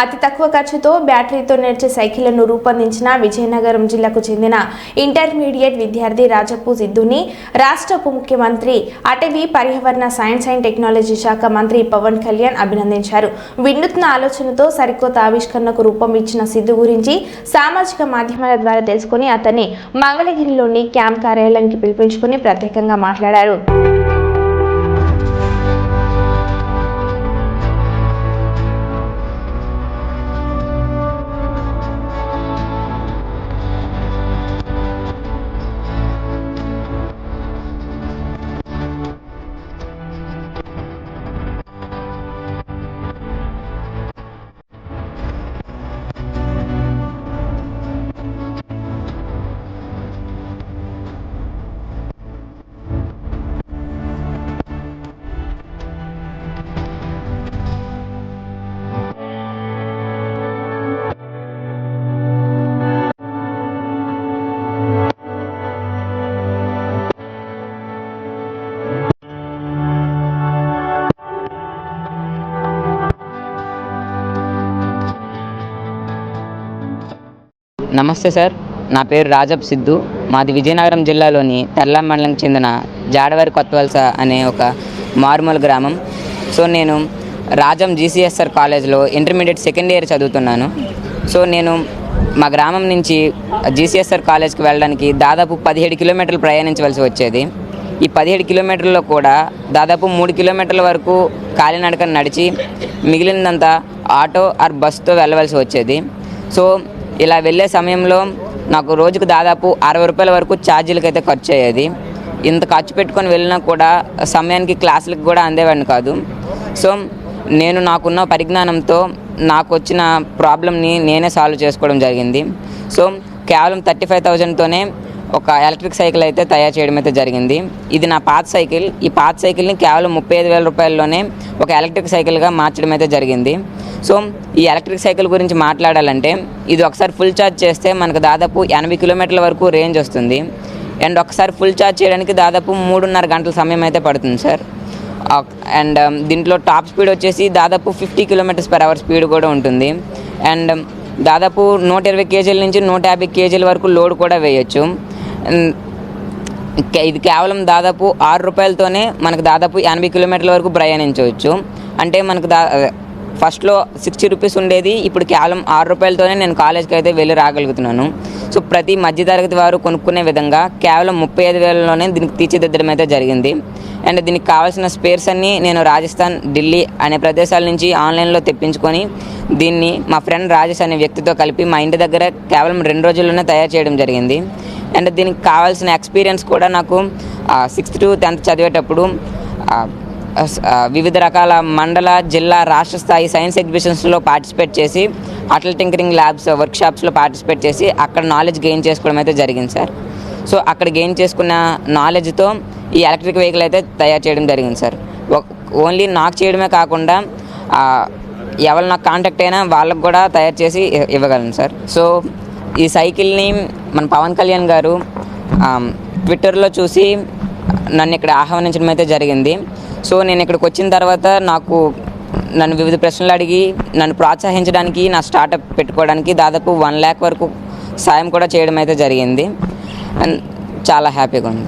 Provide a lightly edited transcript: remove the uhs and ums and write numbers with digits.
అతి తక్కువ ఖర్చుతో బ్యాటరీతో నడిచే సైకిళ్లను రూపొందించిన విజయనగరం జిల్లాకు చెందిన ఇంటర్మీడియట్ విద్యార్థి రాజప్పు సిద్ధుని రాష్ట్ర ఉప ముఖ్యమంత్రి అటవీ పర్యావరణ సైన్స్ అండ్ టెక్నాలజీ శాఖ మంత్రి పవన్ కళ్యాణ్ అభినందించారు. వినూత్న ఆలోచనతో సరికొత్త ఆవిష్కరణకు రూపం ఇచ్చిన సిద్ధు గురించి సామాజిక మాధ్యమాల ద్వారా తెలుసుకుని అతన్ని మంగళగిరిలోని క్యాంప్ కార్యాలయానికి పిలిపించుకుని ప్రత్యేకంగా మాట్లాడారు. నమస్తే సార్, నా పేరు రాజప్ సిద్ధు. మాది విజయనగరం జిల్లాలోని తర్లా మండలంకి చెందిన జాడవారి కొత్తవలస అనే ఒక మారుమూల గ్రామం. సో నేను రాజం జీసీఎస్ఆర్ కాలేజ్లో ఇంటర్మీడియట్ సెకండ్ ఇయర్ చదువుతున్నాను. సో నేను మా గ్రామం నుంచి జీసీఎస్ఆర్ కాలేజ్కి వెళ్ళడానికి దాదాపు 17 కిలోమీటర్లు ప్రయాణించవలసి వచ్చేది. ఈ 17 కిలోమీటర్లలో కూడా దాదాపు 3 కిలోమీటర్ల వరకు కాలినడక నడిచి మిగిలినంతా ఆటో ఆర్ బస్తో వెళ్ళవలసి వచ్చేది. సో ఇలా వెళ్ళే సమయంలో నాకు రోజుకు దాదాపు 60 రూపాయల వరకు ఛార్జీలకు అయితే ఖర్చు అయ్యేది. ఇంత ఖర్చు పెట్టుకొని వెళ్ళినా కూడా సమయానికి క్లాసులకు కూడా అందేవాడిని కాదు. సో నేను నాకున్న పరిజ్ఞానంతో నాకు వచ్చిన ప్రాబ్లమ్ని నేనే సాల్వ్ చేసుకోవడం జరిగింది. సో కేవలం 35,000తోనే ఒక ఎలక్ట్రిక్ సైకిల్ అయితే తయారు చేయడం అయితే జరిగింది. ఇది నా పాత సైకిల్. ఈ పాత సైకిల్ని కేవలం 35,000 రూపాయల్లోనే ఒక ఎలక్ట్రిక్ సైకిల్గా మార్చడం అయితే జరిగింది. సో ఈ ఎలక్ట్రిక్ సైకిల్ గురించి మాట్లాడాలంటే ఇది ఒకసారి ఫుల్ ఛార్జ్ చేస్తే మనకు దాదాపు 80 కిలోమీటర్ల వరకు రేంజ్ వస్తుంది. అండ్ ఒకసారి ఫుల్ ఛార్జ్ చేయడానికి దాదాపు 3.5 గంటల సమయం అయితే పడుతుంది సార్. అండ్ దీంట్లో టాప్ స్పీడ్ వచ్చేసి దాదాపు 50 km/h స్పీడ్ కూడా ఉంటుంది. అండ్ దాదాపు 120 kg నుంచి 150 kg వరకు లోడ్ కూడా వేయచ్చు. ఇది కేవలం దాదాపు 6 రూపాయలతోనే మనకు దాదాపు 80 కిలోమీటర్ల వరకు ప్రయాణించవచ్చు. అంటే మనకు ఫస్ట్లో 60 రూపీస్ ఉండేది, ఇప్పుడు కేవలం 6 రూపాయలతోనే నేను కాలేజ్కి అయితే వెళ్ళి రాగలుగుతున్నాను. సో ప్రతి మధ్యతరగతి వారు కొనుక్కునే విధంగా కేవలం 35,000లోనే దీనికి తీర్చిదిద్దడం అయితే జరిగింది. అండ్ దీనికి కావాల్సిన స్పేర్స్ అన్నీ నేను రాజస్థాన్, ఢిల్లీ అనే ప్రదేశాల నుంచి ఆన్లైన్లో తెప్పించుకొని దీన్ని మా ఫ్రెండ్ రాజేష్ అనే వ్యక్తితో కలిపి మా ఇంటి దగ్గర కేవలం 2 రోజుల్లోనే తయారు చేయడం జరిగింది. అండ్ దీనికి కావాల్సిన ఎక్స్పీరియన్స్ కూడా నాకు 6th to 10th చదివేటప్పుడు వివిధ రకాల మండల, జిల్లా, రాష్ట్ర స్థాయి సైన్స్ ఎగ్జిబిషన్స్లో పార్టిసిపేట్ చేసి అటల్ టింకరింగ్ ల్యాబ్స్ వర్క్షాప్స్లో పార్టిసిపేట్ చేసి అక్కడ నాలెడ్జ్ గెయిన్ చేసుకోవడం అయితే జరిగింది సార్. సో అక్కడ గెయిన్ చేసుకున్న నాలెడ్జ్తో ఈ ఎలక్ట్రిక్ వెహికల్ అయితే తయారు చేయడం జరిగింది సార్. ఓన్లీ నాకు చేయడమే కాకుండా ఎవరు నాకు కాంటాక్ట్ అయినా వాళ్ళకు కూడా తయారు చేసి ఇవ్వగలను సార్. సో ఈ సైకిల్ని మన పవన్ కళ్యాణ్ గారు ట్విట్టర్లో చూసి నన్ను ఇక్కడ ఆహ్వానించడం అయితే జరిగింది. సో నేను ఇక్కడికి వచ్చిన తర్వాత నన్ను వివిధ ప్రశ్నలు అడిగి నన్ను ప్రోత్సహించడానికి, నా స్టార్టప్ పెట్టుకోవడానికి దాదాపు 1 lakh వరకు సాయం కూడా చేయడం అయితే జరిగింది. అండ్ చాలా హ్యాపీగా ఉంది.